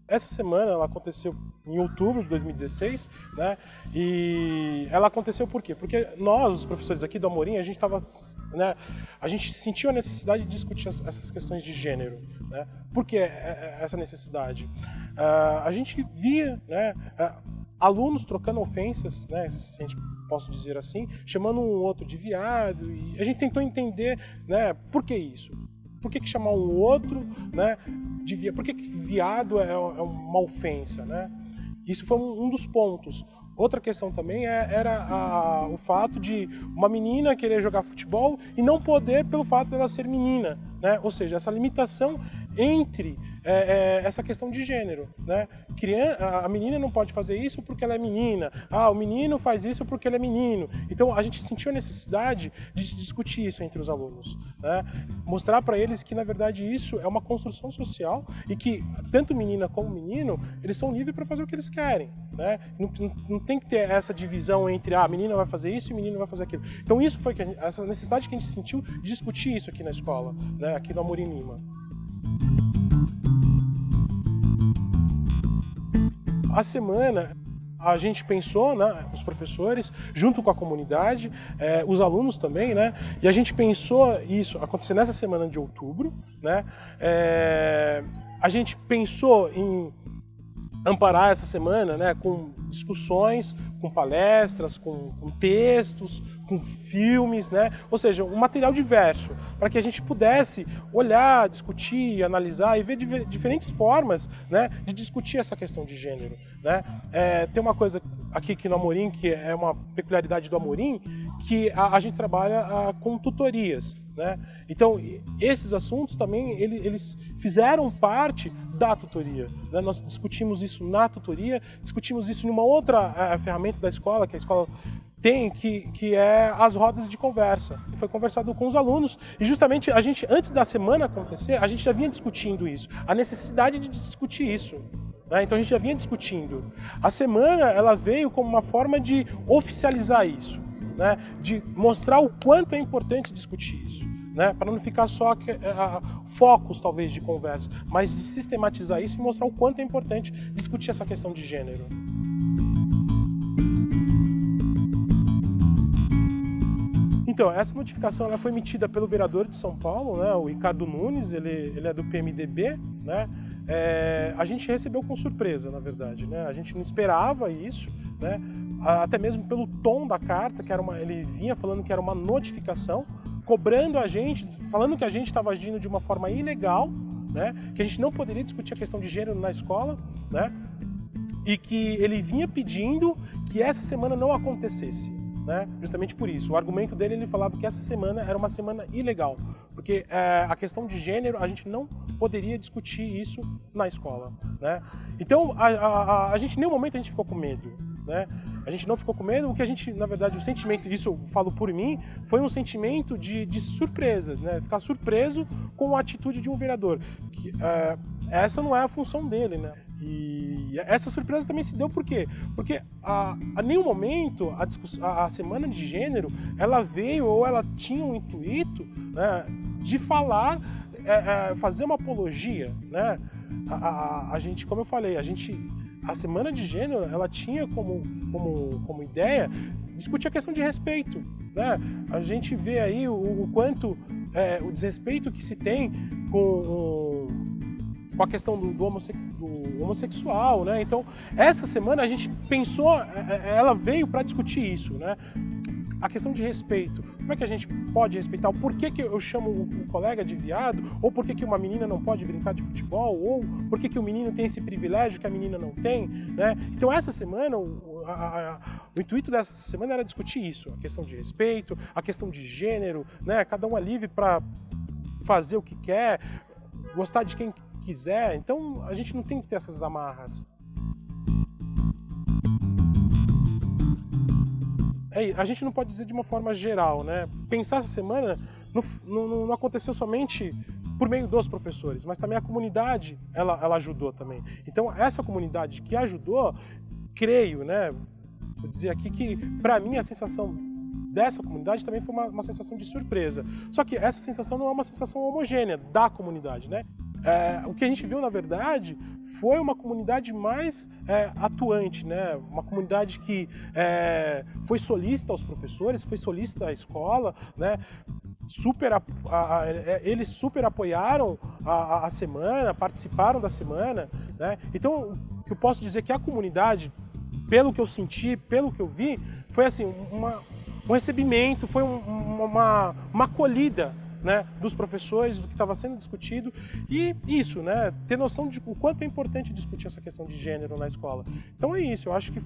Essa semana ela aconteceu em outubro de 2016, né? E ela aconteceu por quê? Porque nós, os professores aqui do Amorim, a gente estava, né? A gente sentiu a necessidade de discutir essas questões de gênero, né? Por que essa necessidade? A gente via, né? Alunos trocando ofensas, né? Se a gente posso dizer assim, chamando um outro de viado, e a gente tentou entender, né? Por que isso? Por que chamar um outro, né, de viado? Por que viado é uma ofensa, né? Isso foi um dos pontos. Outra questão também era o fato de uma menina querer jogar futebol e não poder pelo fato dela ser menina, né? Ou seja, essa limitação entre essa questão de gênero, né? A menina não pode fazer isso porque ela é menina, o menino faz isso porque ele é menino. Então a gente sentiu a necessidade de discutir isso entre os alunos, né? Mostrar para eles que na verdade isso é uma construção social e que tanto menina como menino, eles são livres para fazer o que eles querem, né? Não tem que ter essa divisão entre a menina vai fazer isso e o menino vai fazer aquilo. Então isso foi essa necessidade que a gente sentiu de discutir isso aqui na escola, né? Aqui no Amorim Lima. A semana a gente pensou, né, os professores, junto com a comunidade, os alunos também, né, e a gente pensou isso acontecer nessa semana de outubro, né, a gente pensou em amparar essa semana, né, com discussões, com palestras, com textos, com filmes, né? Ou seja, um material diverso, para que a gente pudesse olhar, discutir, analisar e ver diferentes formas, né, de discutir essa questão de gênero, né? Tem uma coisa aqui no Amorim, que é uma peculiaridade do Amorim, que a gente trabalha com tutorias, né? Então, esses assuntos também, eles fizeram parte da tutoria, né? Nós discutimos isso na tutoria, discutimos isso em uma outra ferramenta da escola, que a escola tem, que é as rodas de conversa. Foi conversado com os alunos e justamente a gente, antes da semana acontecer, a gente já vinha discutindo isso, a necessidade de discutir isso, né? Então a gente já vinha discutindo. A semana ela veio como uma forma de oficializar isso, né? De mostrar o quanto é importante discutir isso, né? Para não ficar só focos talvez de conversa, mas de sistematizar isso e mostrar o quanto é importante discutir essa questão de gênero. Então, essa notificação ela foi emitida pelo vereador de São Paulo, né, o Ricardo Nunes, ele é do PMDB, né? A gente recebeu com surpresa, na verdade, né? A gente não esperava isso, né? Até mesmo pelo tom da carta, ele vinha falando que era uma notificação, cobrando a gente, falando que a gente estava agindo de uma forma ilegal, né? Que a gente não poderia discutir a questão de gênero na escola, né? E que ele vinha pedindo que essa semana não acontecesse, né? Justamente por isso. O argumento dele, ele falava que essa semana era uma semana ilegal, porque a questão de gênero, a gente não poderia discutir isso na escola, né? Então, a gente, em nenhum momento, a gente ficou com medo, né? A gente não ficou com medo, o que a gente, na verdade, o sentimento, isso eu falo por mim, foi um sentimento de surpresa, né? Ficar surpreso com a atitude de um vereador. Essa não é a função dele, né? E essa surpresa também se deu por quê? Porque a nenhum momento a semana de gênero, ela veio ou ela tinha um intuito, né, de falar, fazer uma apologia, né? A gente, como eu falei, a semana de gênero, ela tinha como ideia discutir a questão de respeito, né? A gente vê aí o quanto o desrespeito que se tem com a questão do homossexual, né? Então, essa semana a gente pensou, ela veio para discutir isso, né? A questão de respeito. Como é que a gente pode respeitar? Por que eu chamo o colega de viado? Ou por que uma menina não pode brincar de futebol? Ou por que o menino tem esse privilégio que a menina não tem, né? Então, essa semana, o intuito dessa semana era discutir isso. A questão de respeito, a questão de gênero, né? Cada um é livre para fazer o que quer, gostar de quem quiser. Então, a gente não tem que ter essas amarras. A gente não pode dizer de uma forma geral, né? Pensar essa semana não aconteceu somente por meio dos professores, mas também a comunidade, ela ajudou também. Então, essa comunidade que ajudou, creio, né? Vou dizer aqui que, para mim, a sensação dessa comunidade também foi uma sensação de surpresa. Só que essa sensação não é uma sensação homogênea da comunidade, né? O que a gente viu, na verdade, foi uma comunidade mais atuante, né? Uma comunidade que foi solícita aos professores, foi solícita à escola, né? Eles super apoiaram a semana, participaram da semana, né? Então, o que eu posso dizer é que a comunidade, pelo que eu senti, pelo que eu vi, foi assim, um recebimento, foi uma acolhida, né, dos professores, do que estava sendo discutido, e isso, né, ter noção de o quanto é importante discutir essa questão de gênero na escola. Então é isso, eu acho que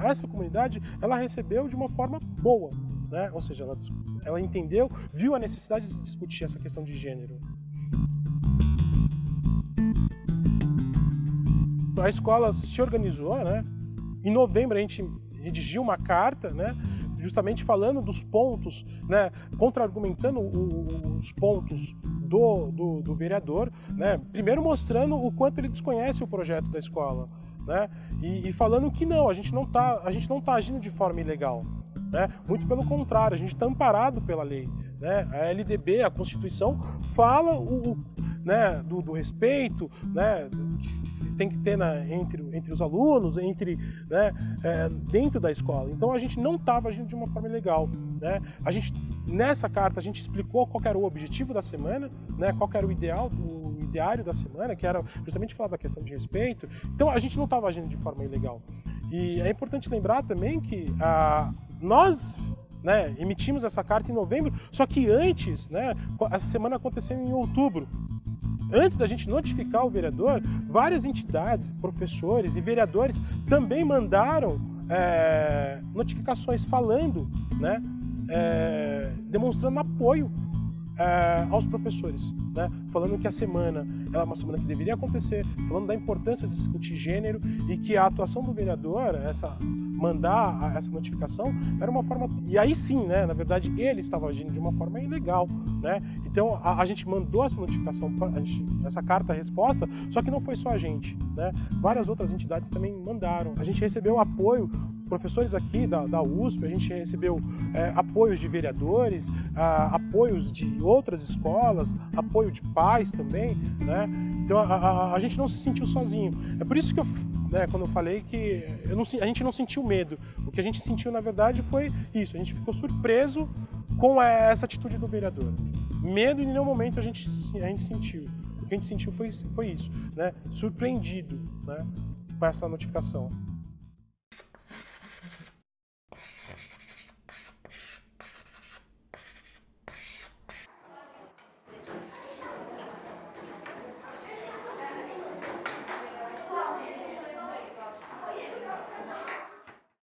essa comunidade, ela recebeu de uma forma boa, né, ou seja, ela entendeu, viu a necessidade de discutir essa questão de gênero. A escola se organizou, né, em novembro a gente redigiu uma carta, né, justamente falando dos pontos, né, contra-argumentando os pontos do vereador, né, primeiro mostrando o quanto ele desconhece o projeto da escola, né, e falando que não, a gente não tá agindo de forma ilegal, né, muito pelo contrário, a gente está amparado pela lei, né, a LDB, a Constituição, fala né, do respeito, né, que se tem que ter entre os alunos, né, dentro da escola. Então a gente não estava agindo de uma forma ilegal, né? Nessa carta a gente explicou qual era o objetivo da semana, né, qual era o ideário da semana, que era justamente falar da questão de respeito. Então a gente não estava agindo de forma ilegal. E é importante lembrar também que nós, né, emitimos essa carta em novembro, só que antes, né, essa semana aconteceu em outubro. Antes da gente notificar o vereador, várias entidades, professores e vereadores também mandaram notificações falando, né, demonstrando apoio aos professores, né, falando que a semana é uma semana que deveria acontecer, falando da importância de discutir gênero e que a atuação do vereador, mandar essa notificação, era uma forma... E aí sim, né, na verdade, ele estava agindo de uma forma ilegal, né? Então a gente mandou essa notificação, essa carta-resposta, só que não foi só a gente, né? Várias outras entidades também mandaram. A gente recebeu apoio, professores aqui da USP, a gente recebeu apoios de vereadores, apoios de outras escolas, apoio de pais também, né? Então a gente não se sentiu sozinho. É por isso que quando eu falei que a gente não sentiu medo. O que a gente sentiu, na verdade, foi isso. A gente ficou surpreso com essa atitude do vereador. Medo em nenhum momento a gente sentiu. O que a gente sentiu foi isso, né? Surpreendido, né, com essa notificação.